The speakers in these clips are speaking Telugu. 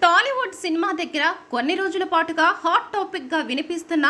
టాలీవుడ్ సినిమా దగ్గర కొన్ని రోజుల పాటుగా హాట్ టాపిక్గా వినిపిస్తున్న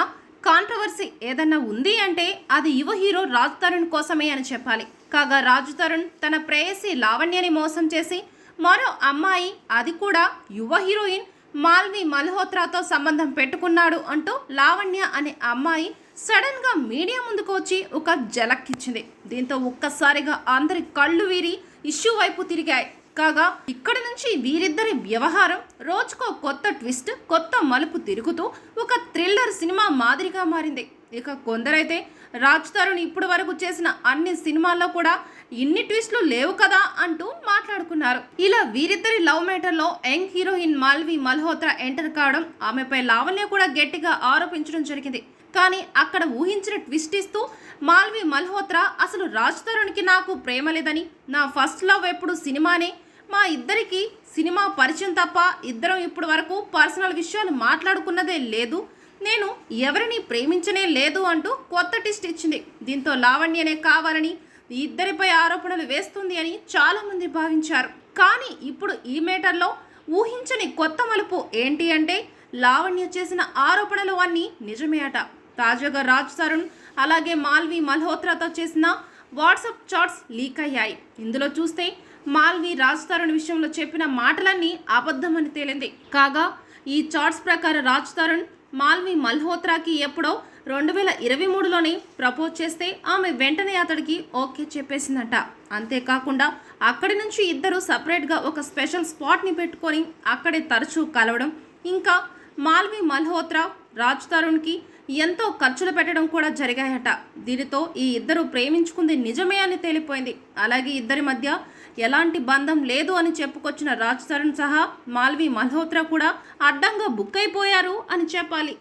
కాంట్రవర్సీ ఏదన్నా ఉంది అంటే అది యువ హీరో రాజ్ తరుణ్ కోసమే అని చెప్పాలి. కాగా రాజ్ తరుణ్ తన ప్రేయసి లావణ్యని మోసం చేసి మరో అమ్మాయి, అది కూడా యువ హీరోయిన్ మాల్వి మల్హోత్రాతో సంబంధం పెట్టుకున్నాడు అంటూ లావణ్య అనే అమ్మాయి సడన్ గా మీడియా ముందుకు వచ్చి ఒక జలక్ ఇచ్చింది. దీంతో ఒక్కసారిగా అందరి కళ్ళు వీరి ఇష్యూ వైపు తిరిగాయి. కాగా ఇక్కడ నుంచి వీరిద్దరి వ్యవహారం రోజుకో కొత్త ట్విస్ట్, కొత్త మలుపు తిరుగుతూ ఒక థ్రిల్లర్ సినిమా మాదిరిగా మారింది. ఇక కొందరైతే రాజ్ తరుణ్ ఇప్పుడు వరకు చేసిన అన్ని సినిమాల్లో కూడా ఇన్ని ట్విస్టులు లేవు కదా అంటూ మాట్లాడుకున్నారు. ఇలా వీరిద్దరి లవ్ మ్యాటర్లో young heroine Malvi Malhotra enter కావడం, ఆమెపై లావణ్య కూడా గట్టిగా ఆరోపించడం జరిగింది. కానీ అక్కడ ఊహించిన ట్విస్ట్ ఇస్తూ మాల్వి మల్హోత్రా అసలు రాజ్ తరుణ్కి నాకు ప్రేమ లేదని, నా ఫస్ట్ లవ్ ఎప్పుడు సినిమానే, మా ఇద్దరికి సినిమా పరిచయం తప్ప ఇద్దరం ఇప్పుడు వరకు పర్సనల్ విషయాలు మాట్లాడుకున్నదే లేదు, నేను ఎవరిని ప్రేమించనే లేదు అంటూ కొత్త ట్విస్ట్ ఇచ్చింది. దీంతో లావణ్యనే కావాలని ఇద్దరిపై ఆరోపణలు వేస్తుంది అని చాలామంది భావించారు. కానీ ఇప్పుడు ఈ మేటర్లో ఊహించని కొత్త మలుపు ఏంటి అంటే లావణ్య చేసిన ఆరోపణలు అన్నీ నిజమే అట. తాజాగా రాజ్ తరుణ్ అలాగే మాల్వి మల్హోత్రాతో చేసిన వాట్సాప్ చాట్స్ లీక్ అయ్యాయి. ఇందులో చూస్తే మాల్వి రాజ్ తరుణ్ విషయంలో చెప్పిన మాటలన్నీ అబద్ధమని తేలింది. కాగా ఈ చాట్స్ ప్రకారం రాజ్ తరుణ్ మాల్వి మల్హోత్రాకి ఎప్పుడో 2023లోనే ప్రపోజ్ చేస్తే ఆమె వెంటనే అతడికి ఓకే చెప్పేసిందట. అంతేకాకుండా అక్కడి నుంచి ఇద్దరు సపరేట్గా ఒక స్పెషల్ స్పాట్ని పెట్టుకొని అక్కడే తరచూ కలవడం, ఇంకా మాల్వి మల్హోత్రా రాజ్ తరుణ్కి ఎంతో ఖర్చులు పెట్టడం కూడా జరిగాయట. దీనితో ఈ ఇద్దరు ప్రేమించుకుంది నిజమే అని తేలిపోయింది. అలాగే ఇద్దరి మధ్య ఎలాంటి బంధం లేదు అని చెప్పుకొచ్చిన రాజ్ తరుణ్ సహా మాల్వి మల్హోత్రా కూడా అడ్డంగా బుక్ అయిపోయారు అని చెప్పాలి.